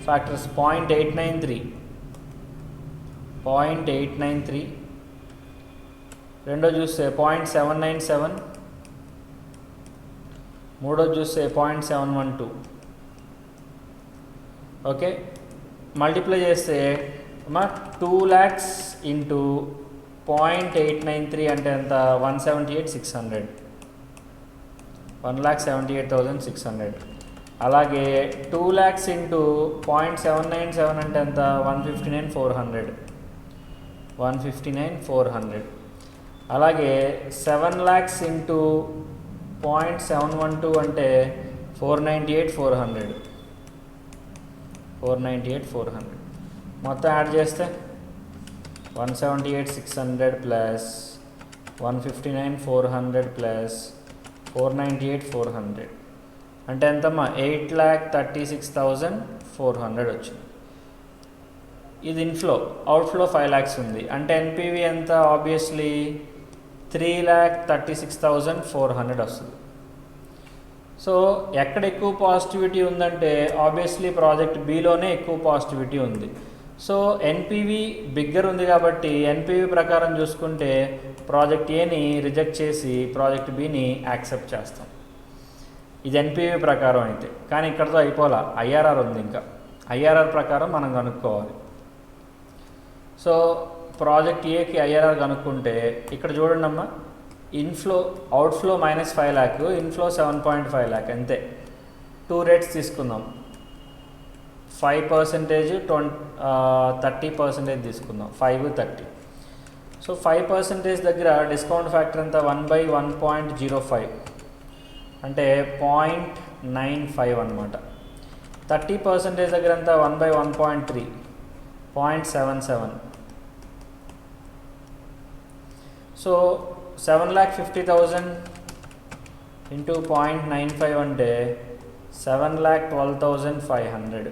ఫ్యాక్టర్స్ 0.893, రెండో చూస్తే 0.797, మూడో చూస్తే 0.712. ఓకే, మల్టిప్లై చేస్తే 2 lakhs ఇంటూ 0.893 అంటే ఎంత, 178,600, 1,78,600. అలాగే 2 lakhs ఇంటూ 0.797 అంటే ఎంత, 159,400, 159,400. అలాగే 7 lakhs ఇంటూ 0.712 అంటే 498,400, 498,400. మొత్తం యాడ్ చేస్తే 178,600 ప్లస్ 159,400 ప్లస్ 498,400 అంటే ఎంతమ్మా, 8,36,400 వచ్చింది. ఇది ఇన్ఫ్లో. అవుట్ఫ్లో 5 lakhs ఉంది. అంటే ఎన్పివి ఎంత, ఆబ్వియస్లీ 3,36,400 వస్తుంది. సో ఎక్కడ ఎక్కువ పాజిటివిటీ ఉందంటే ఆబ్వియస్లీ ప్రాజెక్ట్ బిలోనే ఎక్కువ పాజిటివిటీ ఉంది. సో ఎన్పివి బిగ్గర్ ఉంది కాబట్టి ఎన్పివి ప్రకారం చూసుకుంటే ప్రాజెక్ట్ ఏని రిజెక్ట్ చేసి ప్రాజెక్ట్ బిని యాక్సెప్ట్ చేస్తాం. ఇది ఎన్పివి ప్రకారం అయితే. కానీ ఇక్కడతో అయిపోలా, ఐఆర్ఆర్ ఉంది. ఇంకా ఐఆర్ఆర్ ప్రకారం మనం కనుక్కోవాలి. సో ప్రాజెక్ట్ ఏకి ఐఆర్ఆర్ కనుక్కుంటే ఇక్కడ చూడండి అమ్మా, inflow outflow -5 lakh, inflow 7.5 lakh అంతే. 2 rates తీసుకుందాం, 5%, 30% తీసుకుందాం, 5, 30. సో 5% దగ్గర డిస్కౌంట్ ఫ్యాక్టర్ ఎంత, 1/1.05 అంటే 0.95 అనమాట. 30% దగ్గర ఎంత, 1/1.3, 0.77. సో 7,50,000 ఇంటూ 0.95 అంటే 7,12,500.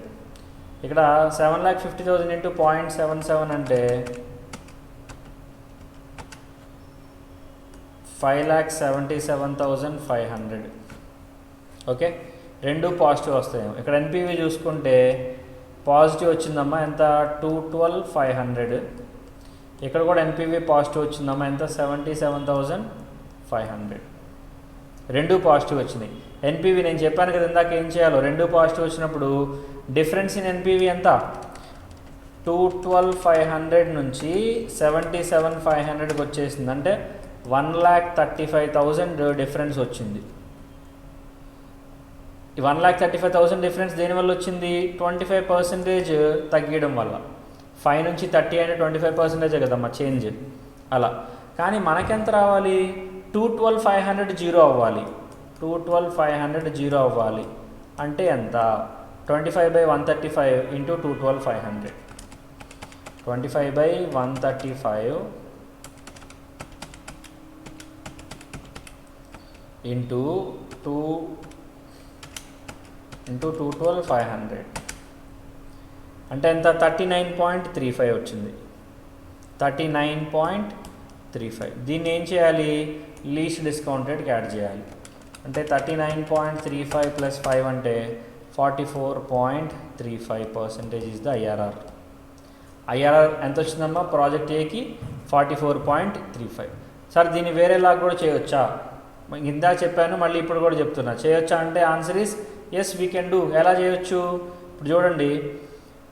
ఇక్కడ 7,50,000 ఇంటూ 0.77 అంటే 5,77,500. ఓకే, రెండు పాజిటివ్ వస్తాయి. ఇక్కడ ఎన్పివి చూసుకుంటే పాజిటివ్ వచ్చిందమ్మా ఎంత 212,500. ఇక్కడ కూడా ఎన్పివి పాజిటివ్ వచ్చిందమ్మా ఎంత 77,500. రెండు పాజిటివ్ వచ్చినాయి. ఎన్పివి నేను చెప్పాను కదా ఇందాక ఏం చేయాలో, రెండు పాజిటివ్ వచ్చినప్పుడు డిఫరెన్స్ ఇన్ ఎన్పివి ఎంత 212,500 నుంచి 77,500కి వచ్చేసింది. అంటే 1,35,000 డిఫరెన్స్ వచ్చింది. ఈ 1,35,000 డిఫరెన్స్ దేనివల్ల వచ్చింది? 25% తగ్గడం వల్ల. 5 నుంచి 30 అంటే 25% కదమ్మా చేంజ్ అలా. కానీ మనకెంత రావాలి? 212,500 జీరో అవ్వాలి. 212,500 జీరో అవ్వాలి అంటే ఎంత? 25/135 ఇంటూ 212,500. 25/135 ఇంటూ 212,500 అంటే ఎంత? 39.35 వచ్చింది. 39.35. దీన్ని ఏం చేయాలి? లీస్ట్ డిస్కౌంట్ రేట్కి యాడ్ చేయాలి. అంటే 39.35 ప్లస్ 5 అంటే 44.35% ఈజ్ ద ఐఆర్ఆర్. ఐఆర్ఆర్ ఎంత వచ్చిందమ్మా ప్రాజెక్ట్ ఏకి? 44.35. సార్ దీన్ని వేరేలా కూడా చేయొచ్చా? ఇందా చెప్పాను, మళ్ళీ ఇప్పుడు కూడా చెప్తున్నా. చేయొచ్చా అంటే answer is yes, we can do. ఎలా చేయొచ్చు? ఇప్పుడు చూడండి,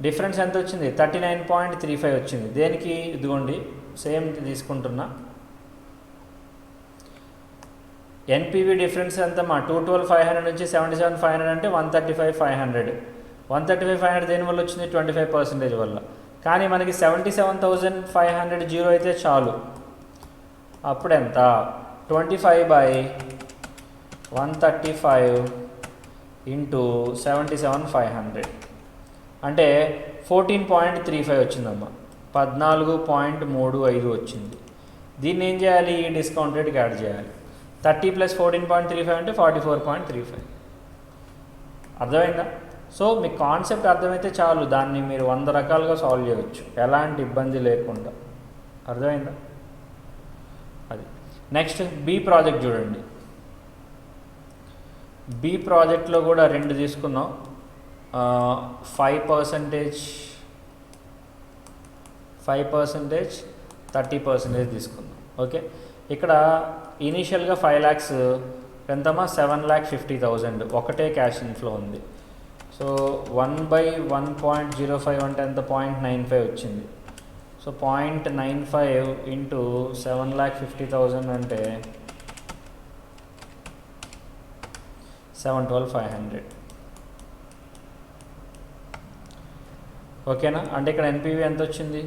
డిఫరెన్స్ ఎంత వచ్చింది? 39.35 వచ్చింది. దేనికి? ఇదిగోండి సేమ్ తీసుకుంటున్నా. ఎన్పివి డిఫరెన్స్ ఎంతమ్మా? 212,500 నుంచి 77,500 అంటే 135,500. 135,500 దేనివల్ల వచ్చింది? 25% వల్ల. కానీ మనకి 77,500 జీరో అయితే చాలు. అప్పుడు ఎంత? 25/135 ఇంటూ 77,500 అంటే 14.35 వచ్చిందమ్మా. 14.35 వచ్చింది. దీన్ని ఏం చేయాలి? ఈ డిస్కౌంట్ రేట్కి యాడ్ చేయాలి. 30 ప్లస్ 14.35 అంటే 44.35. అర్థమైందా? సో మీకు కాన్సెప్ట్ అర్థమైతే చాలు, దాన్ని మీరు 100 రకాలుగా సాల్వ్ చేయవచ్చు ఎలాంటి ఇబ్బంది లేకుండా. అర్థమైందా? అది. నెక్స్ట్ బి ప్రాజెక్ట్ చూడండి. బి ప్రాజెక్ట్లో కూడా రెండు తీసుకున్నాం. 5%, 30% తీసుకుందాం. ఓకే, ఇక్కడ ఇనీషియల్గా 5 lakhs ఎంతమ్మా? 7,50,000 ఒకటే క్యాష్ ఇన్ఫ్లో ఉంది. సో 1/1.05 అంటే ఎంత? 0.95 వచ్చింది. సో 0.95 ఇంటూ 7,50,000 అంటే 712,500. ఓకేనా? అంటే ఇక్కడ ఎన్పివి ఎంత వచ్చింది?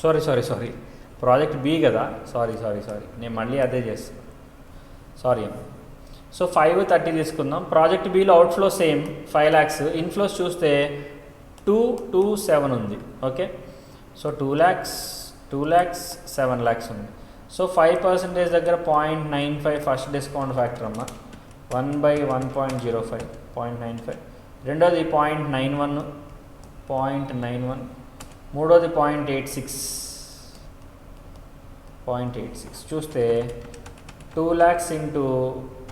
సారీ ప్రాజెక్ట్ బి కదా. సారీ నేను మళ్ళీ అదే చేస్తాను. సారీ అమ్మ. సో 5/30 తీసుకుందాం. Project below outflow same 5 lakhs. Inflows చూస్తే 227 ఉంది. ఓకే, సో 2 lakhs, 7 lakhs ఉంది. సో 5% దగ్గర 0.95 ఫస్ట్ డిస్కౌంట్ ఫ్యాక్టర్ అమ్మ. 1/1.05 0.95. రెండోది 0.91. మూడోది 0.86 చూస్తే 2 lakhs ఇంటూ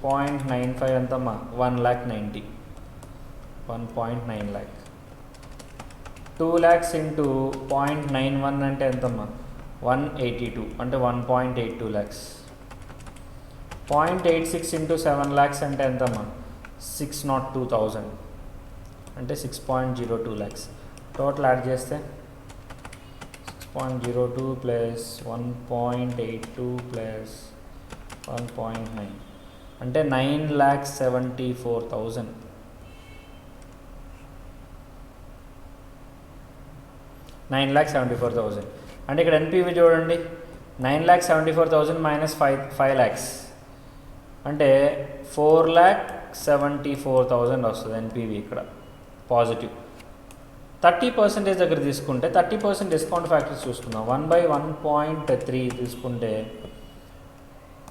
0.95 ఎంతమ్మా? 1,90,000. 1.9 lakh. 2 lakhs ఇంటూ 0.91 అంటే ఎంతమ్మా? 182 అంటే 1.82 lakhs. 0.86 ఇంటూ 7 lakhs అంటే ఎంతమ్మా? 602,000 అంటే 6.02 lakhs. టోటల్ యాడ్ చేస్తే 6.02 ప్లస్ 1.82 ప్లస్ 1.9 అంటే 9,74,000. 9,74,000 అంటే ఇక్కడ ఎన్పివి చూడండి. 9,74,000 మైనస్ 5 lakhs అంటే 4,74,000 వస్తుంది ఎన్పివి ఇక్కడ పాజిటివ్. 30% దగ్గర తీసుకుంటే 30% డిస్కౌంట్ ఫ్యాక్టర్స్ చూసుకుందాం. 1/1.3 తీసుకుంటే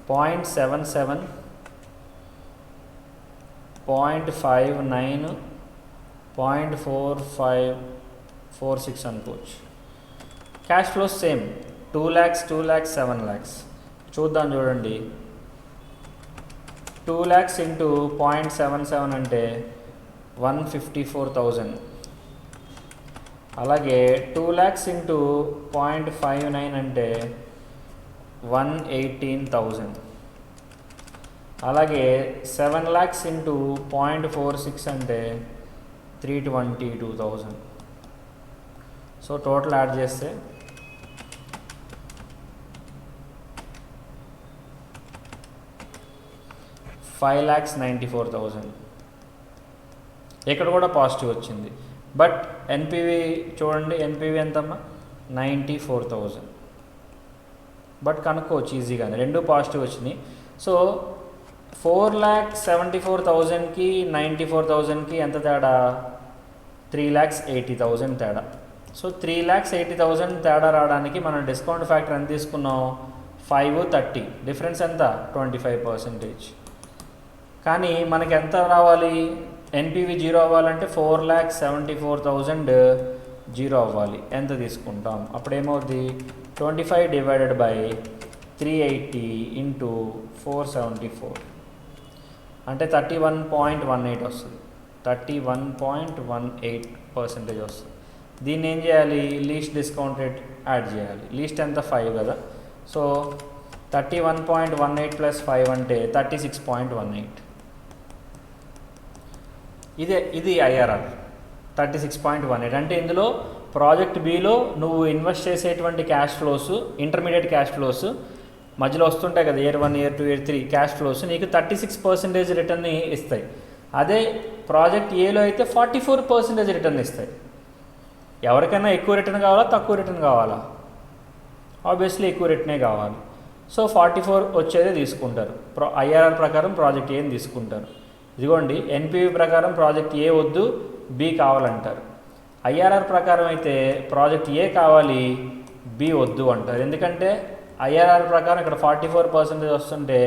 0.77, 0.59, 0.4546 అనుకోవచ్చు. Cash flows same 2 lakhs 2 lakhs 7 lakhs. చూద్దాం చూడండి. 2 lakhs ఇంటూ 0.77 అంటే 154,000. అలాగే 2 lakhs ఇంటూ 0.59 అంటే 118,000. అలాగే 7 lakhs ఇంటూ 0.46 అంటే 322,000. సో టోటల్ యాడ్ చేస్తే 5,94,000. ఇక్కడ కూడా పాజిటివ్ వచ్చింది. బట్ ఎన్పివి చూడండి, ఎన్పివి ఎంతమ్మా 94,000. బట్ కనుక్కోవచ్చు ఈజీగానే, రెండు పాజిటివ్ వచ్చినాయి. సో 4,74,000కి 94,000కి ఎంత తేడా? 3,80,000 తేడా. సో 3,80,000 తేడా రావడానికి మనం డిస్కౌంట్ ఫ్యాక్టర్ ఎంత తీసుకున్నాం? 530. డిఫరెన్స్ ఎంత? 25%. కానీ మనకి ఎంత రావాలి? ఎన్పివి జీరో అవ్వాలంటే 4,74,000 జీరో అవ్వాలి. ఎంత తీసుకుంటాం? అప్పుడు ఏమవుద్ది? 25 డివైడెడ్ బై 380 ఇంటూ 474 అంటే 31.18 వస్తుంది. 31.18% వస్తుంది. దీన్ని ఏం చేయాలి? లీస్ట్ డిస్కౌంట్ రేట్ యాడ్ చేయాలి. లీస్ట్ ఎంత? 5 కదా. సో 31.18 ప్లస్ 5 అంటే 36.18. ఇది ఐఆర్ఆర్ 36.18. అంటే ఇందులో ప్రాజెక్ట్ బిలో నువ్వు ఇన్వెస్ట్ చేసేటువంటి cash flows, intermediate cash flows మధ్యలో వస్తుంటాయి కదా, year 1 year 2 year 3 cash flows నీకు 36% రిటర్న్ ఇస్తాయి. అదే ప్రాజెక్ట్ ఏలో అయితే 44% రిటర్న్ ఇస్తాయి. ఎవరికైనా ఎక్కువ రిటర్న్ కావాలా తక్కువ రిటర్న్ కావాలా? ఆబ్వియస్లీ ఎక్కువ రిటర్నే కావాలి. సో 44 వచ్చేదే తీసుకుంటారు. ఐఆర్ఆర్ ప్రకారం ప్రాజెక్ట్ ఏని తీసుకుంటారు. ఇదిగోండి, ఎన్పివి ప్రకారం ప్రాజెక్ట్ ఏ వద్దు, బి కావాలంటారు. ఐఆర్ఆర్ ప్రకారం అయితే ప్రాజెక్ట్ ఏ కావాలి, బి వద్దు అంటారు. ఎందుకంటే ఐఆర్ఆర్ ప్రకారం ఇక్కడ 44% వస్తుంటే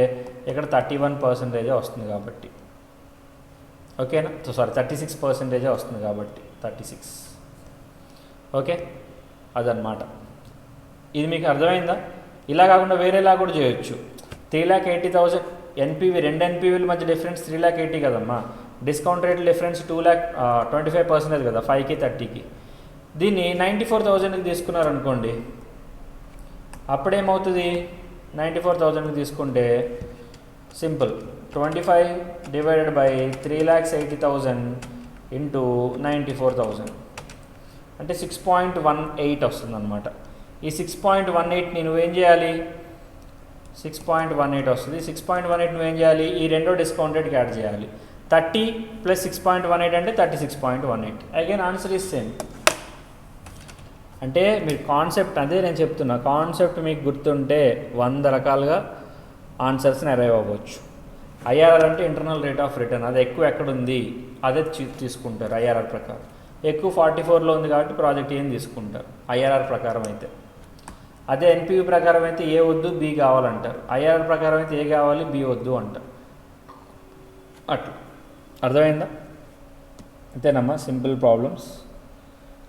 ఇక్కడ 31% వస్తుంది కాబట్టి. ఓకేనా? సారీ 36% వస్తుంది కాబట్టి 36. ఓకే, అదనమాట. ఇది మీకు అర్థమైందా? ఇలా కాకుండా వేరేలా కూడా చేయొచ్చు. 3,80,000 ఎన్పివి, రెండు ఎన్పివిల మధ్య డిఫరెన్స్ 3,80,000 కదమ్మా. డిస్కౌంట్ రేట్ డిఫరెన్స్ 25% కదా, 5కి 30కి. దీన్ని 94,000కి తీసుకున్నారనుకోండి, అప్పుడేమవుతుంది? 94,000కి తీసుకుంటే సింపుల్, 25 డివైడెడ్ బై 3,80,000 ఇంటూ 94,000 అంటే 6.18 వస్తుంది అనమాట. ఈ 6.18ని నువ్వేం చేయాలి? 6.18 వస్తుంది. 6.18 నువ్వేం చేయాలి? ఈ రెండో డిస్కౌంట్ రేట్కి యాడ్ చేయాలి. 30 ప్లస్ 6.18 అంటే 36.18. Again answer is same. అంటే మీరు కాన్సెప్ట్, అదే నేను చెప్తున్నా, కాన్సెప్ట్ మీకు గుర్తుంటే 100 రకాలుగా ఆన్సర్స్ని అరైవ్ అవ్వచ్చు. ఐఆర్ఆర్ అంటే ఇంటర్నల్ రేట్ ఆఫ్ రిటర్న్, అది ఎక్కువ ఎక్కడుంది అదే తీసుకుంటారు ఐఆర్ఆర్ ప్రకారం. ఎక్కువ 44లో ఉంది కాబట్టి ప్రాజెక్ట్ ఏం తీసుకుంటారు ఐఆర్ఆర్ ప్రకారం అయితే. అదే ఎన్పివి ప్రకారం అయితే ఏ వద్దు, బి కావాలంటారు. ఐఆర్ఆర్ ప్రకారం అయితే ఏ కావాలి, బి వద్దు అంటారు. అట్లా అర్థమైందా? అంతేనమ్మా, సింపుల్ ప్రాబ్లమ్స్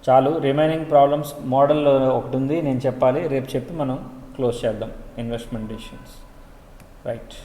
చాలు. రిమైనింగ్ ప్రాబ్లమ్స్ మోడల్ ఒకటి ఉంది, నేను చెప్పాలి, రేపు చెప్పి మనం క్లోజ్ చేద్దాం ఇన్వెస్ట్మెంట్ డిసిషన్స్. రైట్.